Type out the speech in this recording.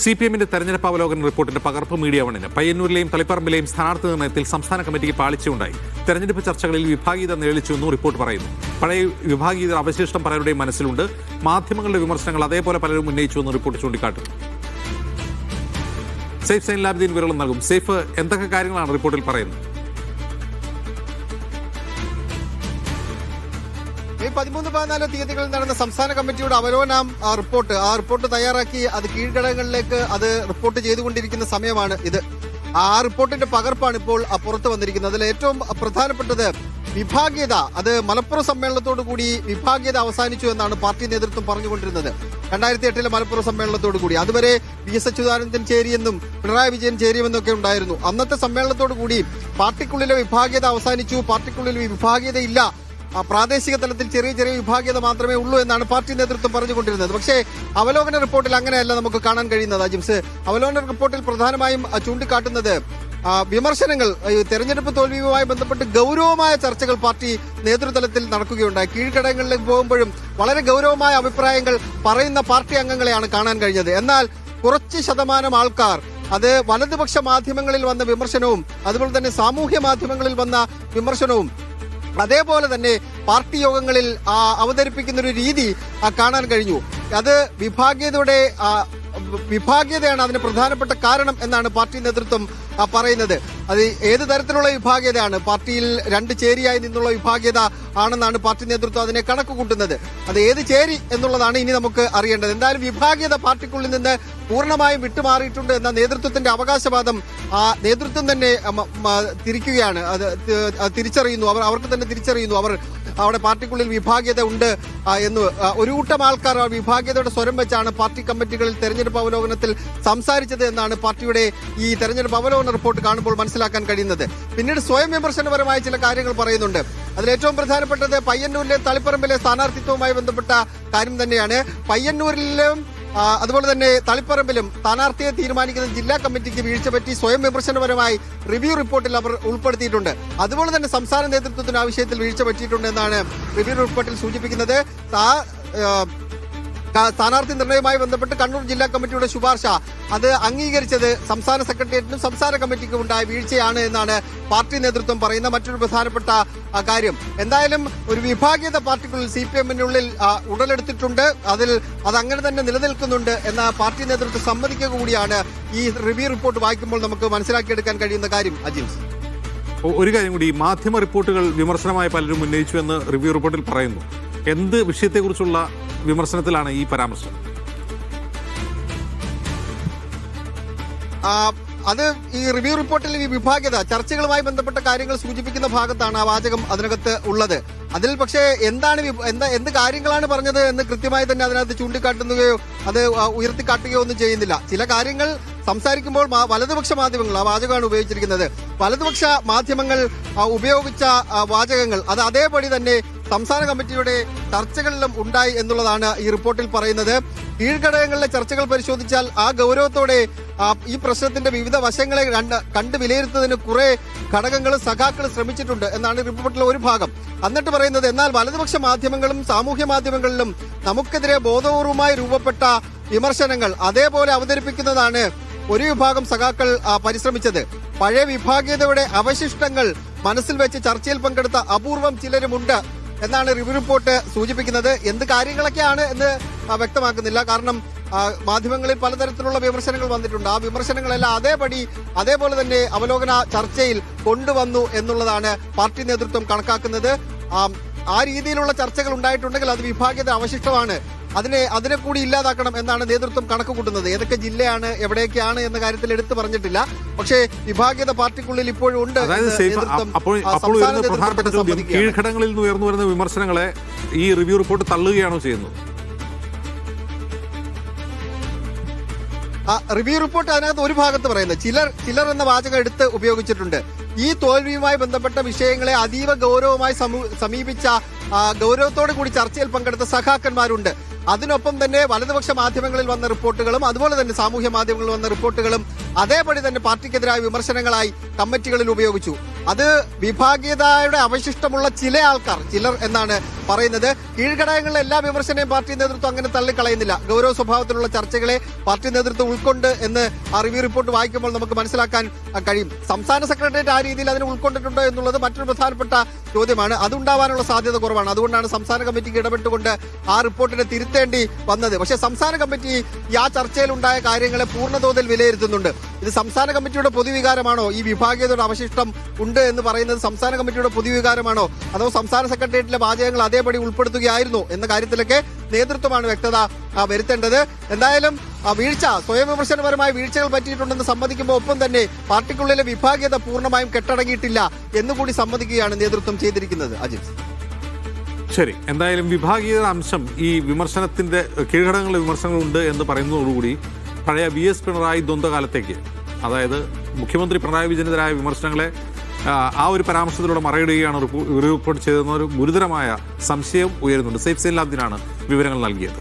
CPM-ന്റെ തെരഞ്ഞെടുപ്പ് അവലോകന റിപ്പോർട്ടിന്റെ പകർപ്പ് മീഡിയ വണ്ണിന് പയ്യന്നൂരിലെയും തളിപ്പറമ്പിലെയും സ്ഥാനാർത്ഥി നിർണ്ണയത്തിൽ സംസ്ഥാന കമ്മിറ്റിക്ക് പാളിച്ചയുണ്ടായി. തെരഞ്ഞെടുപ്പ് ചർച്ചകളിൽ വിഭാഗീയത നിഴലിച്ചുവെന്നും റിപ്പോർട്ട് പറയുന്നു. പഴയ വിഭാഗീയത അവശിഷ്ടം പലരുടെയും മനസ്സിലുണ്ട്. മാധ്യമങ്ങളുടെ വിമർശനങ്ങൾ അതേപോലെ പലരും ഉന്നയിച്ചുവെന്നും റിപ്പോർട്ട് ചൂണ്ടിക്കാട്ടുന്നു. സെയ്ഫ് സൈൻലാബ്ദീൻ വിവരണം നൽകും. സെയ്ഫ്, എന്തൊക്കെ കാര്യങ്ങളാണ് റിപ്പോർട്ടിൽ പറയുന്നത്? 13-14 തീയതികളിൽ നടന്ന സംസ്ഥാന കമ്മിറ്റിയുടെ അവലോകന റിപ്പോർട്ട് തയ്യാറാക്കി അത് കീഴ്ഘടകങ്ങളിലേക്ക് അത് റിപ്പോർട്ട് ചെയ്തുകൊണ്ടിരിക്കുന്ന സമയമാണ് ഇത്. ആ റിപ്പോർട്ടിന്റെ പകർപ്പാണ് ഇപ്പോൾ പുറത്തു വന്നിരിക്കുന്നത്. അതിൽ ഏറ്റവും പ്രധാനപ്പെട്ടത് വിഭാഗീയത. അത് മലപ്പുറം സമ്മേളനത്തോടു കൂടി വിഭാഗീയത അവസാനിച്ചു എന്നാണ് പാർട്ടി നേതൃത്വം പറഞ്ഞുകൊണ്ടിരുന്നത്. 2008 മലപ്പുറം സമ്മേളനത്തോടു കൂടി അതുവരെ VS അച്യുതാനന്ദൻ ചേരിയെന്നും പിണറായി വിജയൻ ചേരിയെന്നൊക്കെ ഉണ്ടായിരുന്നു. അന്നത്തെ സമ്മേളനത്തോടു കൂടി പാർട്ടിക്കുള്ളിലെ വിഭാഗീയത അവസാനിച്ചു, പാർട്ടിക്കുള്ളിൽ വിഭാഗീയത ഇല്ല, പ്രാദേശിക തലത്തിൽ ചെറിയ ചെറിയ വിഭാഗീയത മാത്രമേ ഉള്ളൂ എന്നാണ് പാർട്ടി നേതൃത്വം പറഞ്ഞുകൊണ്ടിരുന്നത്. പക്ഷേ അവലോകന റിപ്പോർട്ടിൽ അങ്ങനെയല്ല നമുക്ക് കാണാൻ കഴിയുന്നത്. അജിംസ്, അവലോകന റിപ്പോർട്ടിൽ പ്രധാനമായും ചൂണ്ടിക്കാട്ടുന്നത് വിമർശനങ്ങൾ, തെരഞ്ഞെടുപ്പ് തോൽവിയുമായി ബന്ധപ്പെട്ട് ഗൗരവമായ ചർച്ചകൾ പാർട്ടി നേതൃതലത്തിൽ നടക്കുകയുണ്ടായി. കീഴ്ഘടകങ്ങളിലേക്ക് പോകുമ്പോഴും വളരെ ഗൗരവമായ അഭിപ്രായങ്ങൾ പറയുന്ന പാർട്ടി അംഗങ്ങളെയാണ് കാണാൻ കഴിഞ്ഞത്. എന്നാൽ കുറച്ച് ശതമാനം ആൾക്കാർ അത് വലതുപക്ഷ മാധ്യമങ്ങളിൽ വന്ന വിമർശനവും അതുപോലെ തന്നെ സാമൂഹ്യ മാധ്യമങ്ങളിൽ വന്ന വിമർശനവും അതേപോലെ തന്നെ പാർട്ടി യോഗങ്ങളിൽ അവതരിപ്പിക്കുന്ന ഒരു രീതി കാണാൻ കഴിഞ്ഞു. അത് വിഭാഗീയതയാണ് അതിന് പ്രധാനപ്പെട്ട കാരണം എന്നാണ് പാർട്ടി നേതൃത്വം പറയുന്നത്. അത് ഏത് തരത്തിലുള്ള വിഭാഗീയതയാണ്? പാർട്ടിയിൽ 2 ചേരിയായി നിന്നുള്ള വിഭാഗീയത ആണെന്നാണ് പാർട്ടി നേതൃത്വം അതിനെ കണക്ക് കൂട്ടുന്നത്. അത് ഏത് ചേരി എന്നുള്ളതാണ് ഇനി നമുക്ക് അറിയേണ്ടത്. എന്തായാലും വിഭാഗീയത പാർട്ടിക്കുള്ളിൽ നിന്ന് പൂർണ്ണമായും വിട്ടുമാറിയിട്ടുണ്ട് എന്ന നേതൃത്വത്തിന്റെ അവകാശവാദം നേതൃത്വം തന്നെ തിരിക്കുകയാണ്. അത് തിരിച്ചറിയുന്നു, അവർക്ക് തന്നെ തിരിച്ചറിയുന്നു അവിടെ പാർട്ടിക്കുള്ളിൽ വിഭാഗീയത ഉണ്ട് എന്ന്. ഒരു കൂട്ടം ആൾക്കാർ വിഭാഗീയതയുടെ സ്വരം വെച്ചാണ് പാർട്ടി കമ്മിറ്റികളിൽ തെരഞ്ഞെടുപ്പ് അവലോകനത്തിൽ സംസാരിച്ചത് എന്നാണ് പാർട്ടിയുടെ ഈ തെരഞ്ഞെടുപ്പ് അവലോകന റിപ്പോർട്ട് കാണുമ്പോൾ മനസ്സിലാക്കാൻ കഴിയുന്നത്. പിന്നീട് സ്വയം വിമർശനപരമായ ചില കാര്യങ്ങൾ പറയുന്നുണ്ട്. അതിലേറ്റവും പ്രധാനപ്പെട്ടത് പയ്യന്നൂരിലെ തളിപ്പറമ്പിലെ സ്ഥാനാർത്ഥിത്വവുമായി ബന്ധപ്പെട്ട കാര്യം തന്നെയാണ്. പയ്യന്നൂരിലും അതുപോലെ തന്നെ തളിപ്പറമ്പിലും സ്ഥാനാർത്ഥിയെ തീരുമാനിക്കുന്ന ജില്ലാ കമ്മിറ്റിക്ക് വീഴ്ച പറ്റി സ്വയം വിമർശനപരമായി റിവ്യൂ റിപ്പോർട്ടിൽ അവർ ഉൾപ്പെടുത്തിയിട്ടുണ്ട്. അതുപോലെ തന്നെ സംസ്ഥാന നേതൃത്വത്തിന് ആ വിഷയത്തിൽ വീഴ്ച പറ്റിയിട്ടുണ്ട് എന്നാണ് റിവ്യൂ റിപ്പോർട്ടിൽ സൂചിപ്പിക്കുന്നത്. സ്ഥാനാർത്ഥി നിർണയവുമായി ബന്ധപ്പെട്ട് കണ്ണൂർ ജില്ലാ കമ്മിറ്റിയുടെ ശുപാർശ അത് അംഗീകരിച്ചത് സംസ്ഥാന സെക്രട്ടേറിയറ്റിനും സംസ്ഥാന കമ്മിറ്റിക്കും ഉണ്ടായ വീഴ്ചയാണ് എന്നാണ് പാർട്ടി നേതൃത്വം പറയുന്ന മറ്റൊരു പ്രധാനപ്പെട്ട കാര്യം. എന്തായാലും ഒരു വിഭാഗീയത പാർട്ടിക്കുള്ളിൽ CPM-നുള്ളിൽ ഉടലെടുത്തിട്ടുണ്ട്. അത് അങ്ങനെ തന്നെ നിലനിൽക്കുന്നുണ്ട് എന്ന പാർട്ടി നേതൃത്വം സമ്മതിക്കുക കൂടിയാണ് ഈ റിവ്യൂ റിപ്പോർട്ട് വായിക്കുമ്പോൾ നമുക്ക് മനസ്സിലാക്കിയെടുക്കാൻ കഴിയുന്ന കാര്യം. അജിംസ്, ഒരു കാര്യം കൂടി, മാധ്യമ റിപ്പോർട്ടുകൾ വിമർശനമായി പലരും ഉന്നയിച്ചു എന്ന് റിവ്യൂ റിപ്പോർട്ടിൽ പറയുന്നു. എന്ത് വിഷയത്തെക്കുറിച്ചുള്ള വിമർശനത്തിലാണ് ഈ പരാമർശം? അത് ഈ റിവ്യൂ റിപ്പോർട്ടിൽ ഈ വിഭാഗീയത ചർച്ചകളുമായി ബന്ധപ്പെട്ട കാര്യങ്ങൾ സൂചിപ്പിക്കുന്ന ഭാഗത്താണ് ആ വാചകം അതിനകത്ത് ഉള്ളത്. അതിൽ പക്ഷേ എന്ത് കാര്യങ്ങളാണ് പറഞ്ഞത് എന്ന് കൃത്യമായി തന്നെ അതിനകത്ത് ചൂണ്ടിക്കാട്ടുകയോ അത് ഉയർത്തിക്കാട്ടുകയോ ഒന്നും ചെയ്യുന്നില്ല. ചില കാര്യങ്ങൾ സംസാരിക്കുമ്പോൾ വലതുപക്ഷ മാധ്യമങ്ങൾ, ആ വാചകമാണ് ഉപയോഗിച്ചിരിക്കുന്നത്, വലതുപക്ഷ മാധ്യമങ്ങൾ ഉപയോഗിച്ച വാചകങ്ങൾ അത് അതേപടി തന്നെ സംസ്ഥാന കമ്മിറ്റിയുടെ ചർച്ചകളിലും ഉണ്ടായി എന്നുള്ളതാണ് ഈ റിപ്പോർട്ടിൽ പറയുന്നത്. കീഴ്ഘടകങ്ങളിലെ ചർച്ചകൾ പരിശോധിച്ചാൽ ആ ഗൗരവത്തോടെ ഈ പ്രശ്നത്തിന്റെ വിവിധ വശങ്ങളെ കണ്ട് വിലയിരുത്തുന്നതിന് കുറെ ഘടകങ്ങളും സഖാക്കൾ ശ്രമിച്ചിട്ടുണ്ട് എന്നാണ് റിപ്പോർട്ടിലെ ഒരു ഭാഗം. എന്നിട്ട് പറയുന്നത്, എന്നാൽ വലതുപക്ഷ മാധ്യമങ്ങളും സാമൂഹ്യ മാധ്യമങ്ങളിലും നമുക്കെതിരെ ബോധപൂർവമായി രൂപപ്പെട്ട വിമർശനങ്ങൾ അതേപോലെ അവതരിപ്പിക്കുന്നതാണ് ഒരു വിഭാഗം സഖാക്കൾ പരിശ്രമിച്ചത്. പഴയ വിഭാഗീയതയുടെ അവശിഷ്ടങ്ങൾ മനസ്സിൽ വെച്ച് ചർച്ചയിൽ പങ്കെടുത്ത അപൂർവം ചിലരുമുണ്ട് എന്നാണ് റിവ്യൂ റിപ്പോർട്ട് സൂചിപ്പിക്കുന്നത്. എന്ത് കാര്യങ്ങളൊക്കെയാണ് എന്ന് വ്യക്തമാക്കുന്നില്ല. കാരണം മാധ്യമങ്ങളിൽ പലതരത്തിലുള്ള വിമർശനങ്ങൾ വന്നിട്ടുണ്ട്. ആ വിമർശനങ്ങളെല്ലാം അതേപോലെ തന്നെ അവലോകന ചർച്ചയിൽ കൊണ്ടുവന്നു എന്നുള്ളതാണ് പാർട്ടി നേതൃത്വം കണക്കാക്കുന്നത്. ആ രീതിയിലുള്ള ചർച്ചകൾ ഉണ്ടായിട്ടുണ്ടെങ്കിൽ അത് വിഭാഗീയത അവശിഷ്ടമാണ്, അതിനെ കൂടി ഇല്ലാതാക്കണം എന്നാണ് നേതൃത്വം കണക്ക് കൂട്ടുന്നത്. ഏതൊക്കെ ജില്ലയാണ്, എവിടെയൊക്കെയാണ് എന്ന കാര്യത്തിൽ എടുത്തു പറഞ്ഞിട്ടില്ല. പക്ഷേ വിഭാഗീയത പാർട്ടിക്കുള്ളിൽ ഇപ്പോഴും ഉണ്ട്. കീഴ്ഘടകങ്ങളിൽ നിന്ന് ഉയർന്നു വരുന്ന വിമർശനങ്ങളെ ഈ റിവ്യൂ റിപ്പോർട്ട് തള്ളുകയാണോ ചെയ്യുന്നത്? റിവ്യൂ റിപ്പോർട്ട് അതിനകത്ത് ഒരു ഭാഗത്ത് പറയുന്നത് ചിലർ എന്ന വാചകം എടുത്ത് ഉപയോഗിച്ചിട്ടുണ്ട്. ഈ തോൽവിയുമായി ബന്ധപ്പെട്ട വിഷയങ്ങളെ അതീവ ഗൗരവമായി സമീപിച്ച ഗൗരവത്തോടു കൂടി ചർച്ചയിൽ പങ്കെടുത്ത സഖാക്കന്മാരുണ്ട്. അതിനൊപ്പം തന്നെ വലതുപക്ഷ മാധ്യമങ്ങളിൽ വന്ന റിപ്പോർട്ടുകളും അതുപോലെ തന്നെ സാമൂഹ്യ മാധ്യമങ്ങളിൽ വന്ന റിപ്പോർട്ടുകളും അതേപടി തന്നെ പാർട്ടിക്കെതിരായ വിമർശനങ്ങളായി കമ്മിറ്റികളിൽ ഉപയോഗിച്ചു. അത് വിഭാഗീയതയുടെ അവശിഷ്ടമുള്ള ചിലർ എന്നാണ് പറയുന്നത്. കീഴ്ഘടകങ്ങളിലെ എല്ലാ വിമർശനവും പാർട്ടി നേതൃത്വം അങ്ങനെ തള്ളിക്കളയുന്നില്ല. ഗൗരവ സ്വഭാവത്തിലുള്ള ചർച്ചകളെ പാർട്ടി നേതൃത്വം ഉൾക്കൊണ്ട് എന്ന് ആ റിവ്യൂ റിപ്പോർട്ട് വായിക്കുമ്പോൾ നമുക്ക് മനസ്സിലാക്കാൻ കഴിയും. സംസ്ഥാന സെക്രട്ടേറിയറ്റ് ആ രീതിയിൽ അതിനെ ഉൾക്കൊണ്ടിട്ടുണ്ടോ എന്നുള്ളത് മറ്റൊരു പ്രധാനപ്പെട്ട ചോദ്യമാണ്. അതുണ്ടാവാനുള്ള സാധ്യത കുറവാണ്. അതുകൊണ്ടാണ് സംസ്ഥാന കമ്മിറ്റിക്ക് ഇടപെട്ടുകൊണ്ട് ആ റിപ്പോർട്ടിനെ തിരുത്തേണ്ടി വന്നത്. പക്ഷേ സംസ്ഥാന കമ്മിറ്റി ആ ചർച്ചയിൽ ഉണ്ടായ കാര്യങ്ങളെ പൂർണ്ണതോതിൽ വിലയിരുത്തുന്നുണ്ട്. ഇത് സംസ്ഥാന കമ്മിറ്റിയുടെ പൊതുവികാരമാണോ? ഈ വിഭാഗീയതയുടെ അവശിഷ്ടം ഉണ്ട് എന്ന് പറയുന്നത് സംസ്ഥാന കമ്മിറ്റിയുടെ പൊതുവികാരമാണോ? അതോ സംസ്ഥാന സെക്രട്ടേറിയറ്റിലെ വാചകങ്ങൾ അതേപടി ഉൾപ്പെടുത്തുകയായിരുന്നു എന്ന കാര്യത്തിലൊക്കെ നേതൃത്വമാണ് വ്യക്തത വരുത്തേണ്ടത്. എന്തായാലും സ്വയം വിമർശനപരമായ വീഴ്ചകൾ പറ്റിയിട്ടുണ്ടെന്ന് സമ്മതിക്കുമ്പോൾ ഒപ്പം തന്നെ പാർട്ടിക്കുള്ളിലെ വിഭാഗീയത പൂർണ്ണമായും കെട്ടടങ്ങിയിട്ടില്ല എന്നുകൂടി സമ്മതിക്കുകയാണ് നേതൃത്വം ചെയ്തിരിക്കുന്നത്. അജിത്, ശരി. എന്തായാലും വിഭാഗീയ അംശം ഈ വിമർശനത്തിന്റെ കീഴ്ഘടകങ്ങളിലെ വിമർശനങ്ങളുണ്ട് എന്ന് പറയുന്നതോടുകൂടി പഴയ VS പിണറായി ദ്വന്ദ്വകാലത്തേക്ക്, അതായത് മുഖ്യമന്ത്രി പിണറായി വിജയനെതിരായ വിമർശനങ്ങളെ ആ ഒരു പരാമർശത്തിലൂടെ മറയിടുകയാണ് റിപ്പോർട്ട് ചെയ്തെന്ന ഒരു ഗുരുതരമായ സംശയം ഉയരുന്നുണ്ട്. സൈഫ് സൈലാബ്ദിനാണ് വിവരങ്ങൾ നൽകിയത്.